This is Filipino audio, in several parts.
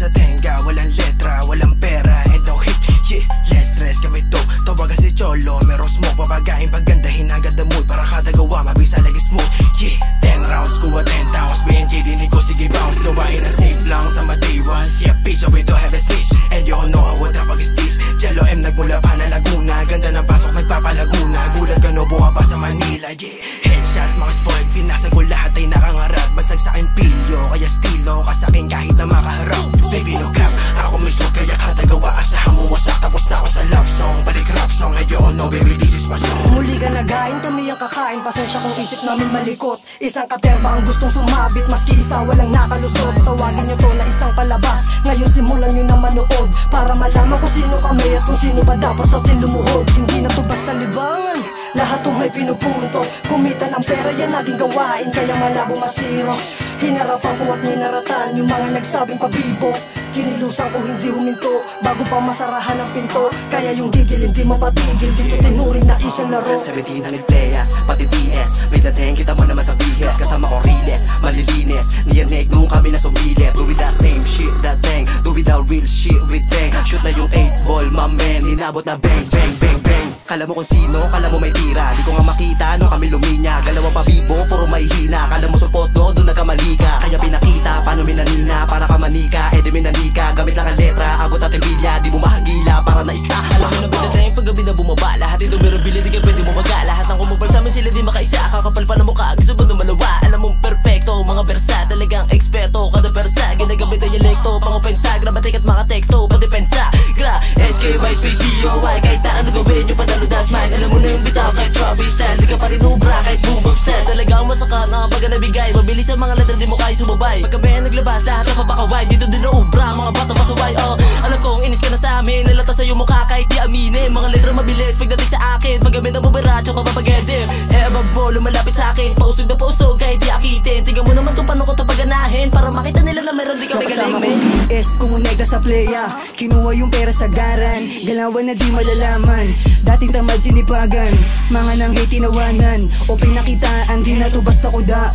sa tenga, walang letra, walang pera, and no hit, yeah, less stress kami to. Tawagan si Cholo, meron smoke, babagain pagandahin agad the mood, para kada gawa mabisa lagi smooth, yeah. 10 rounds, kuha 10 towns, BNG dinig ko sige bounce, gawain na safe lang sa my day ones, yeah, bitch, we don't have a snitch, and you all know what the fuck is this. Jello M nagmula pa na Laguna, ganda ng pasok nagpapalaguna, gulat ka no buha pa sa Manila, yeah. Headshot mga spoiled, binasa ko lahat ay nakangarap, basag sa akin pilyo, kaya stilo ka sa akin kahit na makaharap. Baby no cap, ako mismo kaya katagawa, asahan mo wasak, tapos na ako sa love song, balik rap song, and you all know baby this is my song. Muli ka nagain, kami ang kakain, pasensya kung isip namin malikot. Isang katerba ang gustong sumabit, maski isa walang nakalusot. Tawagin nyo to na isang palabas, ngayon simulan nyo na manood, para malaman kung sino kami at kung sino pa dapat sa atin lumuhod. Hindi na to basta libangan, lahat to may pinupunto. Kumita ng pera yan naging gawain, kaya malabo masiro. Hinarapan ko at ninaratan yung mga nagsabing pabibo. Kinilusan ko hindi huminto bago pa masarahan ang pinto, kaya yung gigil hindi mapatigil, dito tinuring na isang laro. 1700 players, pati DS, may dating kita mo naman sa bihes. Kasama ko riles, malilinis, niyanig nung kami na sumilip. Do with that same shit, that thing, do with that real shit with thing. Shoot na yung 8 ball, my man, inabot na bang, bang, bang, bang. Kala mo kung sino, kala mo may tira, di ko nga makita nung kami luminya. Galawa pa bibo, puro may hina, kala mo support no, doon nagkamali ka. Kaya pinakita, paano minanina, para ka manika, di minanika. Gamit lang ang letra, agot at bilya, di mo mahagila, para na-ista. Alam mo na ba dating pag gabi na bumaba, lahat ito mirabili, di ka pwede mo maga. Lahat ng kumupal sa amin sila di makaisa, kakapal pa na mukha, gusto ba lumalawa? Alam mong perfecto, mga versa, talagang eksperto. Kada persa, ginagamit ang dialekto, pang-opensa, grabatik at mga teksto, padepensa. Gra, SK, MySpace, DOY, kahit na ano gawin yung padalo, that's mine. Alam mo na yung bitaw, kahit Travis style, di ka pa rin ubra, kahit move up style. Talagang masaka, nakapag nabigay, mabilis ang mga letra, di mo kaya sumabay. Pag kami naglabas, lahat na papakaway, dito din na ubra, mga bata masaway, oh. Alam kong inis ka na sa amin, nalata sa'yo mukha kahit di aminin. Mga letra mabilis, pagdating sa akin, pag kami na bubiracho ka papagedim. Babo, lumalapit sa akin, pausog na pausog kahit di akitin. Tingnan mo naman kung paano ko tapaganahin, para makita nila na meron di kami galing, men. DS, kumonekta sa playa, kinuha yung pera sa garan, galawan na di malalaman. Dating tamad sinipagan, mga nang hate tinawanan, o pinakitaan, di na to basta kuda.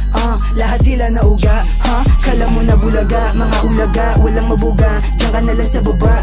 Lahat sila nauga, kala mo na bulaga, mga ulaga, walang mabuga, diyan ka na lang sa baba,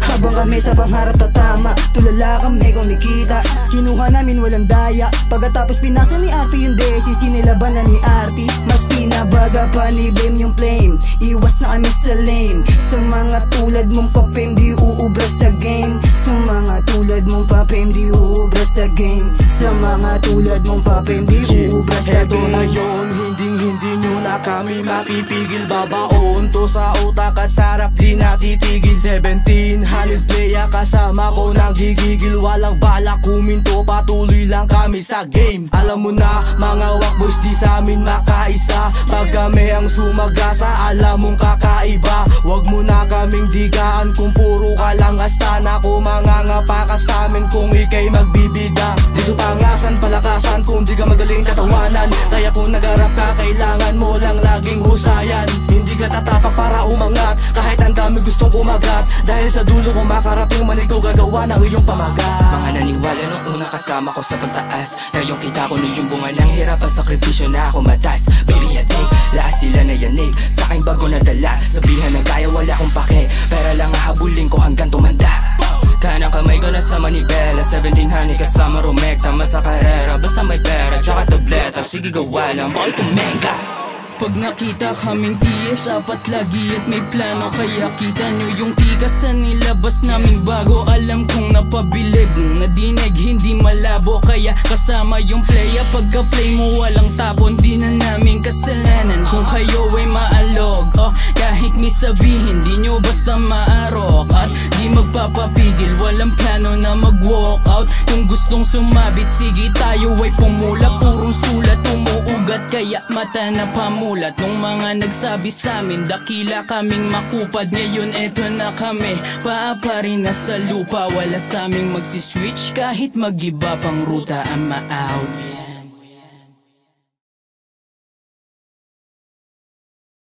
habang kami sa pangarap tatama, tulala kami kumikita. Kinuha namin walang daya, pagkatapos pinasa ni RP yung desi, sinilaban na ni RT. Mas pinabaga pa ni Bem yung flame, iwas na kami sa lame. Sa mga tulad mong pa-fame, di uubra sa game. Sa mga tulad mong pa-fame, di uubra sa game. Sa mga tulad mong pa-fame, di uubra sa game. Eto na yun, hindi nyo na kami mapipigil. Babaon to sa utak at sarap di natitigil. 1700 playa kasama ko nang gigigil, walang balak kuminto, patuloy lang kami sa game. Alam mo na mga wakboys di sa amin makaisa, pag kami ang sumagasa alam mong kakaiba. Wag mo na kaming digaan kung puro ka lang astana, kung mangangapa ka sa amin kung ikay magbibida. Dito pangasan palakasan kung di ka magaling tatawanan, kaya kung nagarap ka kailangan mo lang laging husayan. Hindi ka tatapak para umangat kahit ang dami gustong kumagat, dahil sa dulo kung makarating man ikaw gagawa ng iyong pamagat. Mga naniwala nung una kasama ko sa pagtaas, ngayong kita ko nung yung bunga ng hirap at sakripisyo na ako matas. Baby I think, lahat sila na yanig sa aking bago na dala, sabihan na kaya wala akong pake, pera lang hahabulin ko hanggang tumanda. Kanang kamay ko na sa manibela, 1700 kasama rumekta, masa karera, basta may pera tsaka tableta, sige gawa lang, bakit kumenga. Pag nakita kaming TS, apat lagi at may plano, kaya kita nyo yung tikas sa nilabas naming bago. Alam kong napabilib nung nadinig, hindi malabo, kaya kasama yung playa. Pagka-play mo walang tapon, di na namin kasalanan kung kayo ay maalog. Kahit may sabihin, di nyo basta maarok at di magpapapigil, walang plano na mag-walk out. Kung gustong sumabit, sige tayo ay pumula, purong sulat umuugat, kaya mata na pamulat. Nung mga nagsabi sa amin, dakila kaming makupad, ngayon eto na kami, paapa rin na sa lupa. Wala sa aming magsiswitch kahit mag-iba pang ruta ang ma-out.